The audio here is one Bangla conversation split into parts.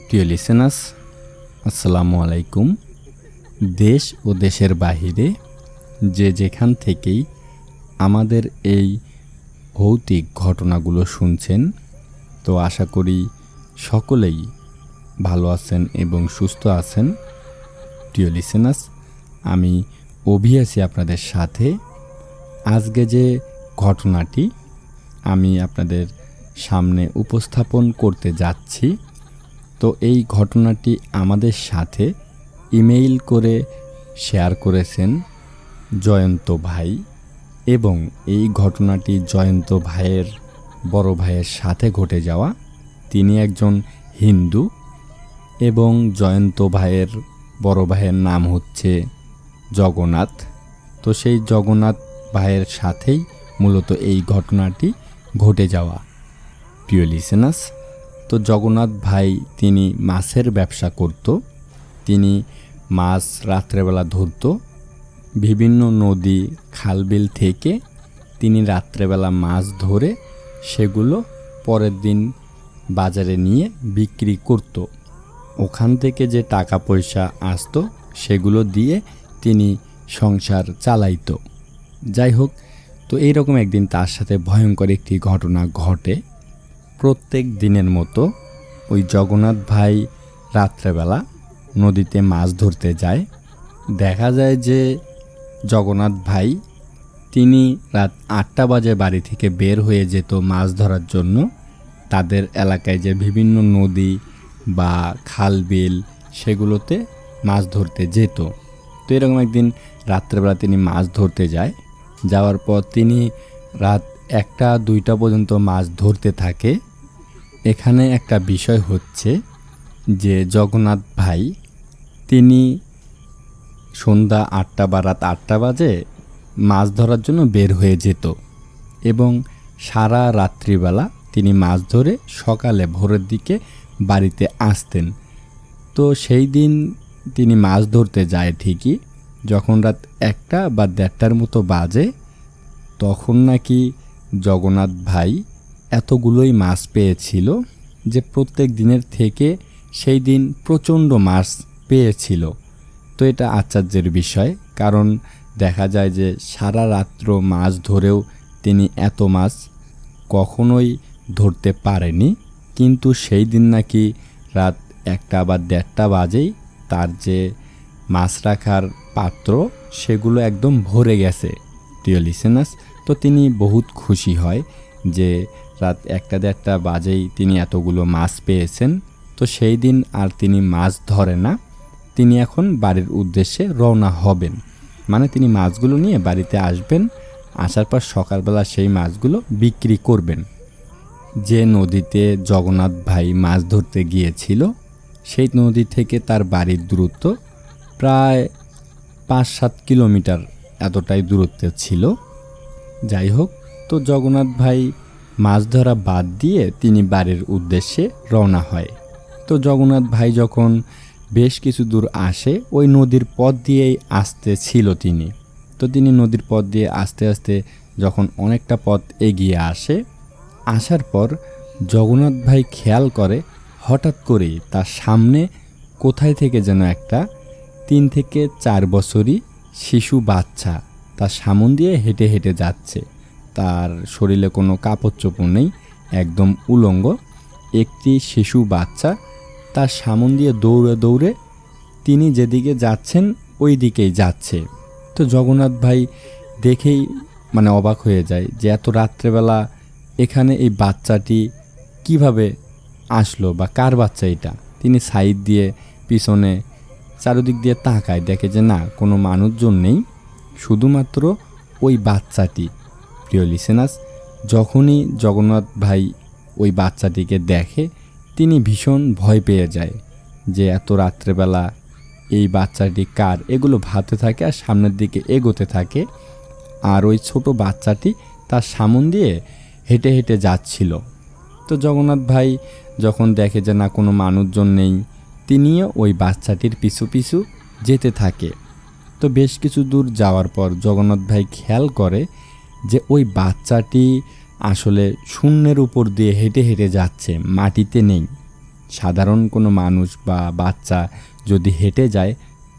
প্রিয় লিসেনার্স, আসসালামু আলাইকুম। দেশ ও দেশের বাহিরে যে যেখান থেকেই আমাদের এই ভৌতিক ঘটনাগুলো শুনছেন, তো আশা করি সকলেই ভালো আছেন এবং সুস্থ আছেন। প্রিয় লিসেনার্স, আমি অভি আছি আপনাদের সাথে। আজকে যে ঘটনাটি আমি আপনাদের সামনে উপস্থাপন করতে যাচ্ছি, তো এই ঘটনাটি আমাদের সাথে ইমেইল করে শেয়ার করেছেন জয়ন্ত ভাই, এবং এই ঘটনাটি জয়ন্ত ভাইয়ের বড় ভাইয়ের সাথে ঘটে যাওয়া। তিনি একজন হিন্দু এবং জয়ন্ত ভাইয়ের বড় ভাইয়ের নাম হচ্ছে জগন্নাথ। তো সেই জগন্নাথ ভাইয়ের সাথেই মূলত এই ঘটনাটি ঘটে যাওয়া। প্রিয় লিসেনার্স, তো জগন্নাথ ভাই তিনি মাছের ব্যবসা করত। তিনি মাছ রাত্রেবেলা ধরত। বিভিন্ন নদী খালবিল থেকে তিনি রাত্রেবেলা মাছ ধরে সেগুলো পরের দিন বাজারে নিয়ে বিক্রি করত। ওখান থেকে যে টাকা পয়সা আসতো সেগুলো দিয়ে তিনি সংসার চালাইত। যাই হোক, তো এইরকম একদিন তার সাথে ভয়ঙ্কর একটি ঘটনা ঘটে। প্রত্যেক দিনের মতো ওই জগন্নাথ ভাই রাত্রেবেলা নদীতে মাছ ধরতে যায়। দেখা যায় যে জগন্নাথ ভাই তিনি রাত 8টা বাজে বাড়ি থেকে বের হয়ে যেত মাছ ধরার জন্য। তাদের এলাকায় যে বিভিন্ন নদী বা খাল বিল সেগুলোতে মাছ ধরতে যেত। তো এরকম একদিন রাত্রেবেলা তিনি মাছ ধরতে যায়। যাওয়ার পর তিনি রাত 1টা-2টা পর্যন্ত মাছ ধরতে থাকে। এখানে একটা বিষয় হচ্ছে যে জগন্নাথ ভাই তিনি সন্ধ্যা 8টা বা রাত 8টা বাজে মাছ ধরার জন্য বের হয়ে যেত এবং সারা রাত্রিবেলা তিনি মাছ ধরে সকালে ভোরের দিকে বাড়িতে আসতেন। তো সেই দিন তিনি মাছ ধরতে যায় ঠিকই। যখন রাত 1টা বা 1:30টার মতো বাজে, তখন নাকি জগন্নাথ ভাই এতগুলোই মাছ পেয়েছিল যে প্রত্যেক দিনের থেকে সেই দিন প্রচণ্ড মাছ পেয়েছিল। তো এটা আশ্চর্যের বিষয়, কারণ দেখা যায় যে সারা রাত্র মাছ ধরেও তিনি এত মাছ কখনোই ধরতে পারেনি। কিন্তু সেই দিন নাকি রাত 1টা বা 1:30টা বাজেই তার যে মাছ রাখার পাত্র সেগুলো একদম ভরে গেছে। প্রিয় লিসেনার্স, তো তিনি বহুত খুশি হয় যে রাত 1টা-1:30টা বাজেই তিনি এতগুলো মাছ পেয়েছেন। তো সেই দিন আর তিনি মাছ ধরে না, তিনি এখন বাড়ির উদ্দেশ্যে রওনা হবেন। মানে তিনি মাছগুলো নিয়ে বাড়িতে আসবেন, আসার পর সকালবেলা সেই মাছগুলো বিক্রি করবেন। যে নদীতে জগন্নাথ ভাই মাছ ধরতে গিয়েছিল সেই নদী থেকে তার বাড়ির দূরত্ব প্রায় 5-7 কিলোমিটার এতটাই দূরত্বে ছিল। যাই হোক, তো জগন্নাথ ভাই মাছ ধরা বাদ দিয়ে তিনি বাড়ির উদ্দেশ্যে রওনা হয়। তো জগন্নাথ ভাই যখন বেশ কিছু দূর আসে, ওই নদীর পথ দিয়েই আসতে ছিল তিনি। তো তিনি নদীর পথ দিয়ে আস্তে আস্তে যখন অনেকটা পথ এগিয়ে আসে, আসার পর জগন্নাথ ভাই খেয়াল করে হঠাৎ করেই তার সামনে কোথায় থেকে যেন একটা 3 থেকে 4 বছরই শিশু বাচ্চা তার সামন দিয়ে হেঁটে হেঁটে যাচ্ছে। তার শরীরে কোনো কাপড় চোপড় নেই, একদম উলঙ্গ একটি শিশু বাচ্চা তার সামন দিয়ে দৌড়ে দৌড়ে তিনি যেদিকে যাচ্ছেন ওই দিকেই যাচ্ছে। তো জগন্নাথ ভাই দেখেই অবাক হয়ে যায় যে এত রাত্রেবেলা এখানে এই বাচ্চাটি কিভাবে আসলো বা কার বাচ্চা এটা। তিনি সাইড দিয়ে পিছনে চারিদিক দিয়ে তাকায়, দেখে যে না, কোনো মানুষজন নেই, শুধুমাত্র ওই বাচ্চাটি। প্রিয় লিসেনার্স, যখনই জগন্নাথ ভাই ওই বাচ্চাটিকে দেখে তিনি ভীষণ ভয় পেয়ে যায় যে এত রাত্রেবেলা এই বাচ্চাটি কার, এগুলো ভাবতে থাকে আর সামনের দিকে এগোতে থাকে। আর ওই ছোট বাচ্চাটি তার সামন দিয়ে হেঁটে হেঁটে যাচ্ছিল। তো জগন্নাথ ভাই যখন দেখে যে না, কোনো মানুষজন নেই, তিনিও ওই বাচ্চাটির পিছু পিছু যেতে থাকে। তো বেশ কিছু দূর যাওয়ার পর জগন্নাথ ভাই খেয়াল করে যে ওই বাচ্চাটি আসলে শূন্যের উপর দিয়ে হেঁটে হেঁটে যাচ্ছে, মাটিতে নেই। সাধারণ কোনো মানুষ বা বাচ্চা যদি হেঁটে যায়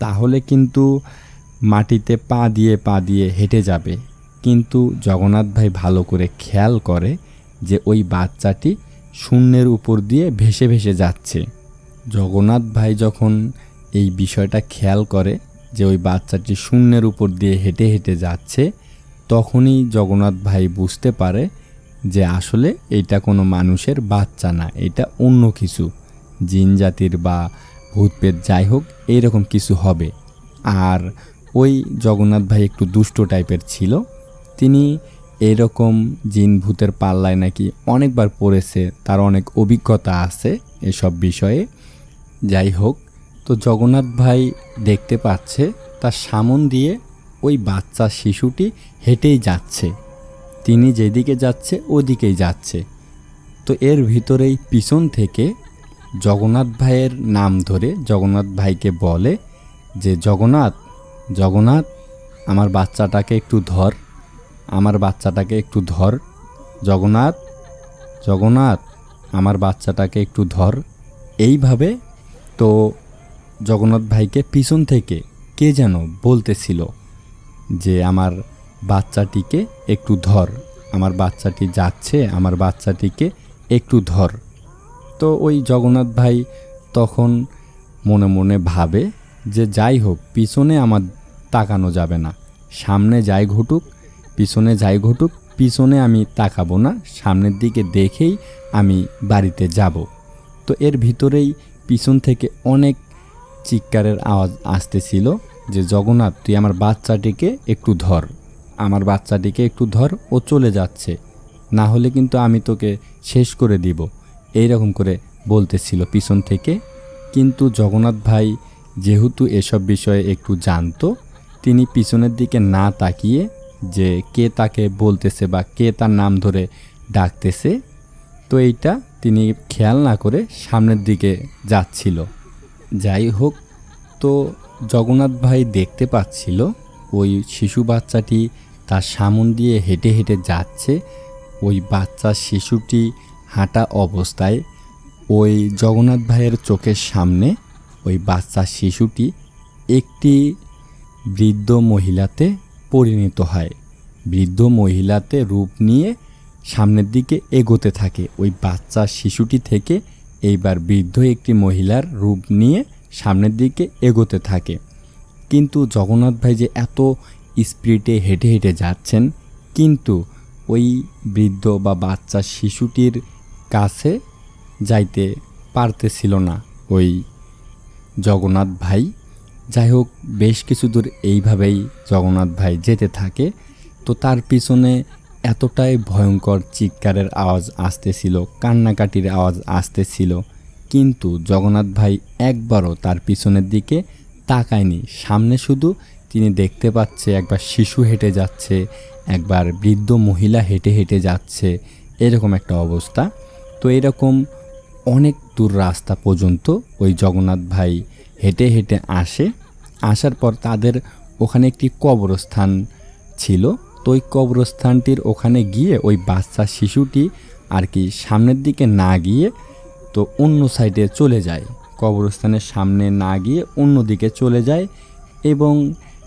তাহলে কিন্তু মাটিতে পা দিয়ে হেঁটে যাবে, কিন্তু জগন্নাথ ভাই ভালো করে খেয়াল করে যে ওই বাচ্চাটি শূন্যের উপর দিয়ে ভেসে ভেসে যাচ্ছে। জগন্নাথ ভাই যখন এই বিষয়টা খেয়াল করে যে ওই বাচ্চাটি শূন্যের উপর দিয়ে হেঁটে হেঁটে যাচ্ছে, তখনই জগন্নাথ ভাই বুঝতে পারে যে আসলে এটা কোনো মানুষের বাচ্চা না, এটা অন্য কিছু, জিন জাতির বা ভূতপ্রেত যাই হোক এইরকম কিছু হবে। আর ওই জগন্নাথ ভাই একটু দুষ্ট টাইপের ছিল, তিনি এরকম জিন ভূতের পাল্লায় নাকি অনেকবার পড়েছে, তার অনেক অভিজ্ঞতা আছে এসব বিষয়ে। যাই হোক, তো জগন্নাথ ভাই দেখতে পাচ্ছে তার সামন দিয়ে ওই বাচ্চা শিশুটি হেঁটেই যাচ্ছে, তিনি যেদিকে যাচ্ছে ওদিকেই যাচ্ছে। তো এর ভিতরেই পিছন থেকে জগন্নাথ ভাইয়ের নাম ধরে জগন্নাথ ভাইকে বলে যে জগন্নাথ, জগন্নাথ, আমার বাচ্চাটাকে একটু ধর, আমার বাচ্চাটাকে একটু ধর, জগন্নাথ, জগন্নাথ, আমার বাচ্চাটাকে একটু ধর। এইভাবে তো জগন্নাথ ভাইকে পিছন থেকে কে যেন বলতেছিল যে আমার বাচ্চাটিকে একটু ধর, আমার বাচ্চাটি যাচ্ছে, আমার বাচ্চাটিকে একটু ধর। তো ওই জগন্নাথ ভাই তখন মনে মনে ভাবে যে যাই হোক, পিছনে আমার তাকানো যাবে না, সামনে যাই ঘটুক, পিছনে যাই ঘটুক, পিছনে আমি তাকাবো না, সামনের দিকে দেখেই আমি বাড়িতে যাব। তো এর ভিতরেই পিছন থেকে অনেক চিৎকারের আওয়াজ আসতেছিল যে জগন্নাথ, তুই আমার বাচ্চাটিকে একটু ধর, আমার বাচ্চাটিকে একটু ধর, ও চলে যাচ্ছে, না হলে কিন্তু আমি তোকে শেষ করে দিব, এইরকম করে বলতেছিল পিছন থেকে। কিন্তু জগন্নাথ ভাই যেহেতু এসব বিষয়ে একটু জানতো, তিনি পিছনের দিকে না তাকিয়ে যে কে তাকে বলতেছে বা কে তার নাম ধরে ডাকতেছে, তো এইটা তিনি খেয়াল না করে সামনের দিকে যাচ্ছিল। যাই হোক, তো জগন্নাথ ভাই দেখতে পাচ্ছিল ওই শিশু বাচ্চাটি তার সামন দিয়ে হেঁটে হেঁটে যাচ্ছে। ওই বাচ্চা শিশুটি হাঁটা অবস্থায় ওই জগন্নাথ ভাইয়ের চোখের সামনে ওই বাচ্চা শিশুটি একটি বৃদ্ধ মহিলাতে পরিণত হয়, বৃদ্ধ মহিলাতে রূপ নিয়ে সামনের দিকে এগোতে থাকে। ওই বাচ্চা শিশুটি থেকে এইবার বৃদ্ধ একটি মহিলার রূপ নিয়ে সামনের দিকে এগোতে থাকে। কিন্তু জগন্নাথ ভাই যে এত স্পিডে হেঁটে হেঁটে যাচ্ছেন, কিন্তু ওই বৃদ্ধ বা বাচ্চা শিশুটির কাছে যাইতে পারতেছিল না ওই জগন্নাথ ভাই। যাই হোক, বেশ কিছু দূর এইভাবেই জগন্নাথ ভাই যেতে থাকে। তো তার পিছনে এতটাই ভয়ঙ্কর চিৎকারের আওয়াজ আসতেছিল, কান্নাকাটির আওয়াজ আসতেছিল, কিন্তু জগন্নাথ ভাই একবারও তার পিছনের দিকে তাকায়নি। সামনে শুধু তিনি দেখতে পাচ্ছে একবার শিশু হেঁটে যাচ্ছে, একবার বৃদ্ধ মহিলা হেঁটে হেঁটে যাচ্ছে, এরকম একটা অবস্থা। তো এরকম অনেক দূর রাস্তা পর্যন্ত ওই জগন্নাথ ভাই হেঁটে হেঁটে আসে। আসার পর তাদের ওখানে একটি কবরস্থান ছিল। তো ওই কবরস্থানটির ওখানে গিয়ে ওই বাচ্চা শিশুটি আর কি সামনের দিকে না গিয়ে তো অন্য সাইডে চলে যায়, কবরস্থানের সামনে না গিয়ে অন্য দিকে চলে যায়, এবং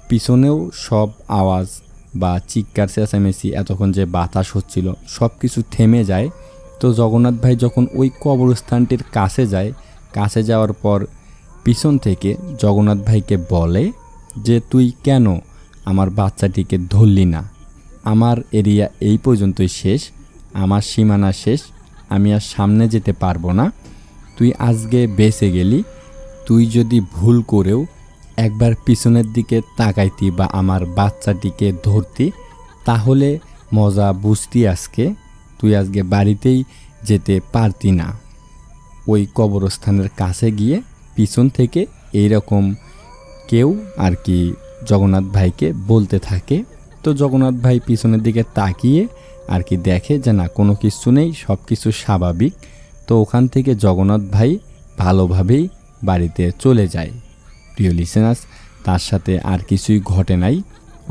পিছনেও সব আওয়াজ বা চিৎকার চেঁচামেচি, এতক্ষণ যে বাতাস হচ্ছিল, সব কিছু থেমে যায়। তো জগন্নাথ ভাই যখন ওই কবরস্থানটির কাছে যায়, কাছে যাওয়ার পর পিছন থেকে জগন্নাথ ভাইকে বলে যে তুই কেন আমার বাচ্চাটিকে ধরলি না, আমার এরিয়া এই পর্যন্তই শেষ, আমার সীমানা শেষ, আমি আর সামনে যেতে পারবো না, তুই আজকে বেঁচে গেলি, তুই যদি ভুল করেও একবার পিছনের দিকে তাকাইতি বা আমার বাচ্চাটিকে ধরতি তাহলে মজা বুঝতি, আজকে তুই আজকে বাড়িতেই যেতে পারতি না। ওই কবরস্থানের কাছে গিয়ে পিছন থেকে এইরকম কেউ আর কি জগন্নাথ ভাইকে বলতে থাকে। তো জগন্নাথ ভাই পিছনের দিকে তাকিয়ে আর কি দেখে যে না, কোনো কিছু নেই, সব কিছু স্বাভাবিক। তো ওখান থেকে জগন্নাথ ভাই ভালোভাবেই বাড়িতে চলে যায়। প্রিয় লিসেনার্স, তার সাথে আর কিছুই ঘটে নাই,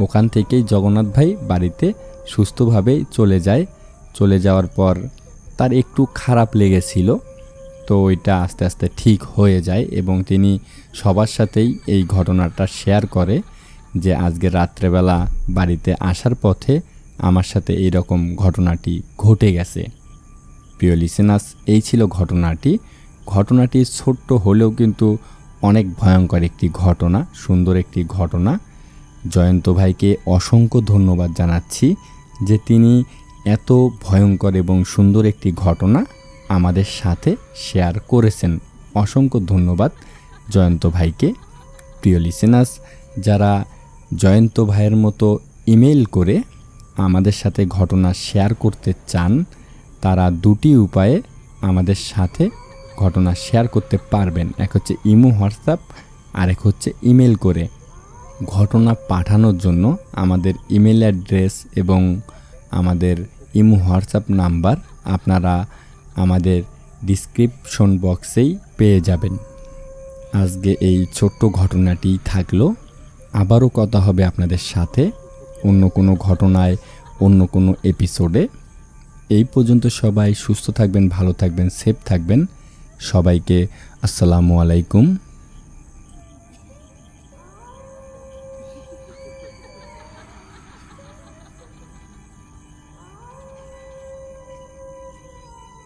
ওখান থেকেই জগন্নাথ ভাই বাড়িতে সুস্থভাবেই চলে যায়। চলে যাওয়ার পর তার একটু খারাপ লেগেছিল, তো ওইটা আস্তে আস্তে ঠিক হয়ে যায় এবং তিনি সবার সাথেই এই ঘটনাটা শেয়ার করে যে আজকে রাত্রেবেলা বাড়িতে আসার পথে আমার সাথে এই রকম ঘটনাটি ঘটে গেছে। প্রিয় লিসেনার্স, এই ছিল ঘটনাটি ছোট্ট হলেও কিন্তু অনেক ভয়ঙ্কর একটি ঘটনা, সুন্দর একটি ঘটনা। জয়ন্ত ভাইকে অসংখ্য ধন্যবাদ জানাচ্ছি যে তিনি এত ভয়ঙ্কর এবং সুন্দর একটি ঘটনা আমাদের সাথে শেয়ার করেছেন। অসংখ্য ধন্যবাদ জয়ন্ত ভাইকে। প্রিয় লিসেনার্স, যারা জয়ন্ত ভাইয়ের মতো ইমেল করে আমাদের সাথে ঘটনা শেয়ার করতে চান, তারা দুটি উপায়ে আমাদের সাথে ঘটনা শেয়ার করতে পারবেন। এক হচ্ছে ইমো হোয়াটসঅ্যাপ, আর এক হচ্ছে ইমেল করে। ঘটনা পাঠানোর জন্য আমাদের ইমেল অ্যাড্রেস এবং আমাদের ইমো হোয়াটসঅ্যাপ নাম্বার আপনারা আমাদের ডিসক্রিপশন বক্সেই পেয়ে যাবেন। আজকে এই ছোট্ট ঘটনাটি থাকলো। আবারও কথা হবে আপনাদের সাথে অন্য কোনো ঘটনায়, অন্য কোনো এপিসোডে। এই পর্যন্ত সবাই সুস্থ থাকবেন, ভালো থাকবেন, সেফ থাকবেন। সবাইকে আসসালামু আলাইকুম।